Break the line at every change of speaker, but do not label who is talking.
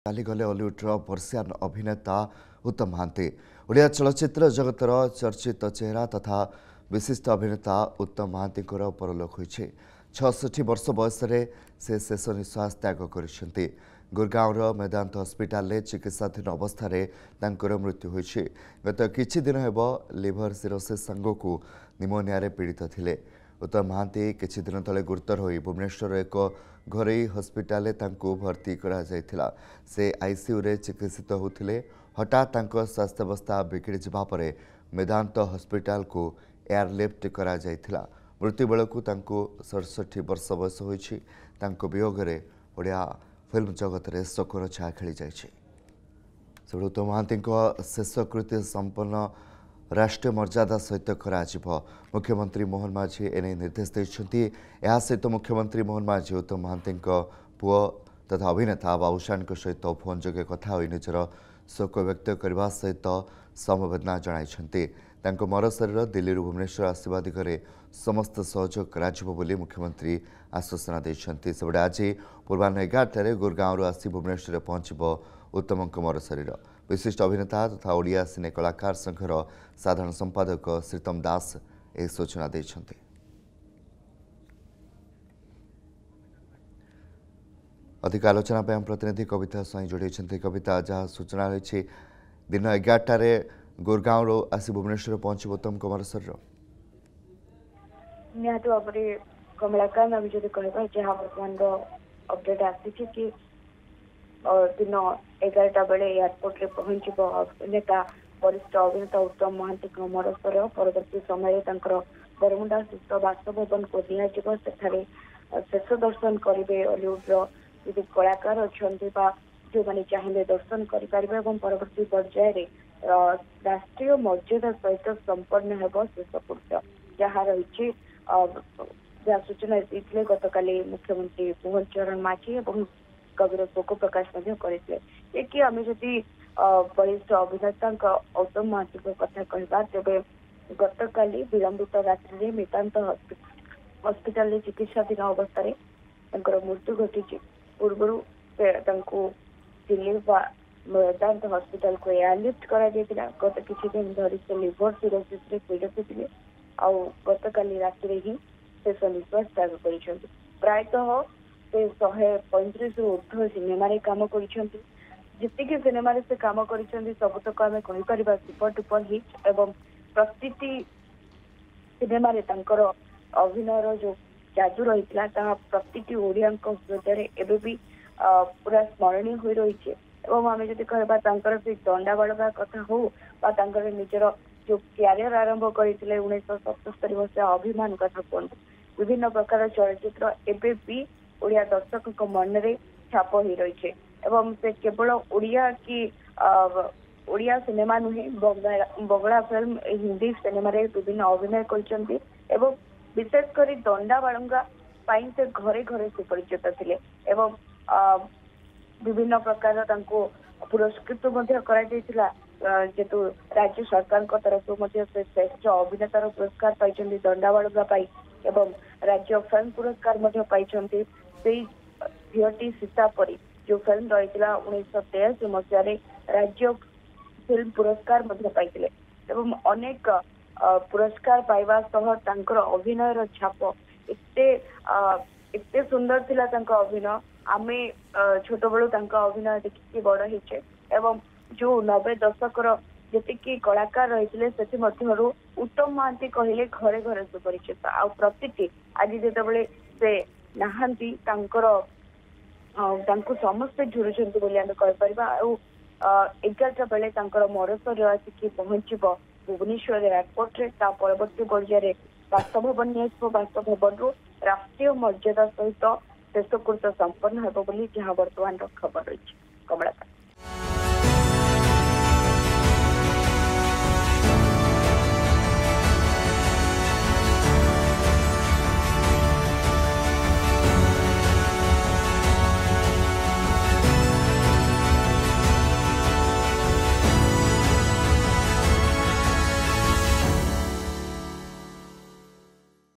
ଚାଲିଗଲେ ଅଲିଉଡର ବର୍ଷିଆନ ଅଭିନେତା ଉତ୍ତମ ମହାନ୍ତି। ଓଡ଼ିଆ ଚଳଚ୍ଚିତ୍ର ଜଗତର ଚର୍ଚ୍ଚିତ ଚେହେରା ତଥା ବିଶିଷ୍ଟ ଅଭିନେତା ଉତ୍ତମ ମହାନ୍ତିଙ୍କର ପରଲୋକ ହୋଇଛି। 66 ବର୍ଷ ବୟସରେ ସେ ଶେଷ ନିଶ୍ୱାସ ତ୍ୟାଗ କରିଛନ୍ତି। ଗୁରଗାଁଓର ମେଦାନ୍ତ ହସ୍ପିଟାଲରେ ଚିକିତ୍ସାଧୀନ ଅବସ୍ଥାରେ ତାଙ୍କର ମୃତ୍ୟୁ ହୋଇଛି। ଗତ କିଛି ଦିନ ହେବ ଲିଭର ସିରୋସିସ୍ ସାଙ୍ଗକୁ ନିମୋନିଆରେ ପୀଡ଼ିତ ଥିଲେ। ଉତ୍ତମ ମହାନ୍ତି କିଛି ଦିନ ତଳେ ଗୁରୁତର ହୋଇ ଭୁବନେଶ୍ୱରର ଏକ ଘରୋଇ ହସ୍ପିଟାଲରେ ତାଙ୍କୁ ଭର୍ତ୍ତି କରାଯାଇଥିଲା। ସେ ଆଇସିୟୁରେ ଚିକିତ୍ସିତ ହେଉଥିଲେ। ହଠାତ୍ ତାଙ୍କ ସ୍ୱାସ୍ଥ୍ୟାବସ୍ଥା ବିଗିଡ଼ି ଯିବା ପରେ ମେଦାନ୍ତ ହସ୍ପିଟାଲକୁ ଏୟାରଲିଫ୍ଟ କରାଯାଇଥିଲା। ମୃତ୍ୟୁ ବେଳକୁ ତାଙ୍କୁ 67 ବର୍ଷ ବୟସ ହୋଇଛି। ତାଙ୍କ ବିୟୋଗରେ ଓଡ଼ିଆ ଫିଲ୍ମ ଜଗତରେ ଶୋକର ଛାୟା ଖେଳିଯାଇଛି। ଉତ୍ତମ ମହାନ୍ତିଙ୍କ ଶେଷକୃତ୍ୟ ସମ୍ପନ୍ନ ରାଷ୍ଟ୍ରୀୟ ମର୍ଯ୍ୟାଦା ସହିତ କରାଯିବ। ମୁଖ୍ୟମନ୍ତ୍ରୀ ମୋହନ ମାଝୀ ଏନେଇ ନିର୍ଦ୍ଦେଶ ଦେଇଛନ୍ତି। ଏହା ସହିତ ମୁଖ୍ୟମନ୍ତ୍ରୀ ମୋହନ ମାଝୀ ଉତ୍ତମ ମହାନ୍ତିଙ୍କ ପୁଅ ତଥା ଅଭିନେତା ବାବୁସାନଙ୍କ ସହିତ ଫୋନ୍ ଯୋଗେ କଥା ହୋଇ ନିଜର ଶୋକ ବ୍ୟକ୍ତ କରିବା ସହିତ ସମବେଦନା ଜଣାଇଛନ୍ତି। ତାଙ୍କ ମରଶରୀର ଦିଲ୍ଲୀରୁ ଭୁବନେଶ୍ୱର ଆସିବା ଦିଗରେ ସମସ୍ତ ସହଯୋଗ କରାଯିବ ବୋଲି ମୁଖ୍ୟମନ୍ତ୍ରୀ ଆଶ୍ୱାସନା ଦେଇଛନ୍ତି। ସେପଟେ ଆଜି ପୂର୍ବାହ୍ନ 11ଟାରେ ଗୁରଗାଁଓରୁ ଆସି ଭୁବନେଶ୍ୱରରେ ପହଞ୍ଚିବ ଉତ୍ତମଙ୍କ ମରଶରୀର। ବିଶିଷ୍ଟ ଅଭିନେତା ତଥା ଓଡ଼ିଆ ସିନେ କଳାକାର ସଂଘର ସାଧାରଣ ସମ୍ପାଦକ ଶ୍ରୀତମ ଦାସ ଏହି ସୂଚନା ଦେଇଛନ୍ତି। ଅଧିକ ଆଲୋଚନା ପାଇଁ ପ୍ରତିନିଧି କବିତା ସ୍ୱାଇଁ ଯୋଡ଼ି କବିତା, ଯାହା ସୂଚନା ରହିଛି ଦିନ 11ଟାରେ ଗୁରଗାଁଓରୁ ଆସି ଭୁବନେଶ୍ୱର ପହଞ୍ଚିବ ଉତ୍ତମଙ୍କ ମରଶରୀର।
ନିହାତି ଭାବରେ କମଳାକାନ୍ତ ଆମେ ଯଦି କହିବା ଯାହା ବର୍ତ୍ତମାନର ଅପଡେଟ୍ ଆସିଛି କି ଦିନ 11ଟା ବେଳେ ଏୟାରପୋର୍ଟରେ ପହଞ୍ଚିବ ଅଭିନେତା ବରିଷ୍ଠ ଅଭିନେତା ଉତ୍ତମ ମହାନ୍ତିଙ୍କ ମରଶରୀର। ପରବର୍ତ୍ତୀ ସମୟରେ ତାଙ୍କର ବରମୁଣ୍ଡା ସ୍ଥିତ ବାସଭବନକୁ ନିଆଯିବ। ସେଠାରେ ଶେଷ ଦର୍ଶନ କରିବେ ଅଲିଉଡର ଯଦି କଳାକାର ଅଛନ୍ତି ବା ଯେଉଁମାନେ ଚାହିଁଲେ ଦର୍ଶନ କରିପାରିବେ ଏବଂ ପରବର୍ତ୍ତୀ ପର୍ଯ୍ୟାୟରେ ରାଷ୍ଟ୍ରୀୟ ମର୍ଯ୍ୟାଦା ସହିତ ସମ୍ପନ୍ନ ହେବ ଶେଷକୃତ୍ୟ ଯାହା ରହିଛି। ଯାହା ସୂଚନା ଦେଇଥିଲେ ଗତକାଲି ମୁଖ୍ୟମନ୍ତ୍ରୀ ମୋହନ ଚରଣ ମାଝୀ ଏବଂ ଗଭୀର ଶୋକ ପ୍ରକାଶ ମଧ୍ୟ କରିଥିଲେ। କି ଆମେ ଯଦି ବରିଷ୍ଠ ଅଭିନେତାଙ୍କ ଉତ୍ତମ ମହାନ୍ତିଙ୍କ କଥା କହିବା ତେବେ ଗତକାଲି ବିଳମ୍ବିତ ରାତ୍ରିରେ ମେଦାନ୍ତ ହସ୍ପିଟାଲରେ ଚିକିତ୍ସାଧୀନ ଅବସ୍ଥାରେ ତାଙ୍କର ମୃତ୍ୟୁ ଘଟିଛି। ପୂର୍ବରୁ ତାଙ୍କୁ ଦିଲ୍ଲୀ ବା ମେଦାନ୍ତ ହସ୍ପିଟାଲକୁ ଏୟାରଲିଫ୍ଟ କରାଯାଇଥିଲା। ଗତ କିଛି ଦିନ ଧରି ସେ ଲିଭର ସିରୋସିସରେ ପୀଡ଼ିତ ଥିଲେ। ଆଉ ଗତକାଲି ରାତିରେ ହିଁ ଶେଷ ନିଶ୍ୱାସ ତ୍ୟାଗ କରିଛନ୍ତି। ପ୍ରାୟତଃ ସେ 135ରୁ ଉର୍ଦ୍ଧ୍ୱ ସିନେମାରେ କାମ କରିଛନ୍ତି। ଯେତିକି ସିନେମାରେ ସେ କାମ କରିଛନ୍ତି ସବୁତକ ଆମେ କହିପାରିବା ସୁପର ଡୁପର ହିଟ୍ ଏବଂ ପ୍ରତିଟି ସିନେମାରେ ତାଙ୍କର ଅଭିନୟର ଯୋଉ ଯାଦୁ ରହିଥିଲା ତାହା ପ୍ରତିଟି ଓଡ଼ିଆଙ୍କ ହୃଦୟରେ ଏବେ ବି ପୁରା ସ୍ମରଣୀୟ ହୋଇ ରହିଛି। ଏବଂ ଆମେ ଯଦି କହିବା ତାଙ୍କର ସେ ଦଣ୍ଡାବାଳକା କଥା ହଉ ବା ତାଙ୍କର ନିଜର ଯୋଉ କ୍ୟାରିୟର ଆରମ୍ଭ କରିଥିଲେ 1977 ମସିହା ଅଭିମାନ କଥା କୁହନ୍ତୁ, ବିଭିନ୍ନ ପ୍ରକାର ଚଳଚ୍ଚିତ୍ର ଏବେ ବି ଓଡ଼ିଆ ଦର୍ଶକଙ୍କ ମନରେ ଛାପ ହୋଇ ରହିଛି। ଏବଂ ସେ କେବଳ ଓଡ଼ିଆ ସିନେମା ନୁହେଁ ବଙ୍ଗଳା ଫିଲ୍ମ ହିନ୍ଦୀ ସିନେମାରେ ବିଭିନ୍ନ ଅଭିନୟ କରିଛନ୍ତି ଏବଂ ବିଶେଷ କରି ଦଣ୍ଡାବାଳଙ୍କା ପାଇଁ ସେ ଘରେ ଘରେ ସୁପରିଚିତ ଥିଲେ ଏବଂ ବିଭିନ୍ନ ପ୍ରକାର ତାଙ୍କୁ ପୁରସ୍କୃତ ମଧ୍ୟ କରାଯାଇଥିଲା। ଯେହେତୁ ରାଜ୍ୟ ସରକାରଙ୍କ ତରଫରୁ ମଧ୍ୟ ସେ ଶ୍ରେଷ୍ଠ ଅଭିନେତାର ପୁରସ୍କାର ପାଇଛନ୍ତି ଦଣ୍ଡାବାଳଙ୍କା ପାଇଁ ଏବଂ ରାଜ୍ୟ ଫିଲ୍ମ ପୁରସ୍କାର ମଧ୍ୟ ପାଇଛନ୍ତି। ସେଇ ଝିଅଟି ସୀତା ପରି ଯୋଉ ଫିଲ୍ମ ରହିଥିଲା 1983 ମସିହାରେ ରାଜ୍ୟ ଫିଲ୍ମ ପୁରସ୍କାର ମଧ୍ୟ ପାଇଥିଲେ ଏବଂ ଅନେକ ପୁରସ୍କାର ପାଇବା ସହ ତାଙ୍କର ଅଭିନୟର ଛାପ ଏତେ ସୁନ୍ଦର ଥିଲା। ତାଙ୍କ ଅଭିନୟ ଆମେ ଛୋଟବେଳୁ ତାଙ୍କ ଅଭିନୟ ଦେଖିକି ବଡ ହେଇଛେ ଏବଂ ଯୋଉ 90 ଦଶକର ଯେତିକି କଳାକାର ରହିଥିଲେ ସେଥିମଧ୍ୟରୁ ଉତ୍ତମ ମହାନ୍ତି କହିଲେ ଘରେ ଘରେ ସୁପରିଚିତ। ଆଉ ପ୍ରତିଟି ଆଜି ଯେତେବେଳେ ସେ ନାହାନ୍ତି ତାଙ୍କୁ ସମସ୍ତେ ଝୁରୁଛନ୍ତି ବୋଲି ଆମେ କହିପାରିବା। ଆଉ 11ଟା ବେଳେ ତାଙ୍କର ମରଶରୀର ଆସିକି ପହଞ୍ଚିବ ଭୁବନେଶ୍ୱର ଏୟାରପୋର୍ଟରେ। ତା ପରବର୍ତ୍ତୀ ପର୍ଯ୍ୟାୟରେ ବାସଭବନ ନିଆଯିବ। ବାସଭବନରୁ ରାଷ୍ଟ୍ରୀୟ ମର୍ଯ୍ୟାଦା ସହିତ ଶେଷକୃତ୍ୟ ସମ୍ପନ୍ନ ହେବ ବୋଲି ଯାହା ବର୍ତ୍ତମାନର ଖବର ରହିଛି। କମଳାକାନ୍ତ।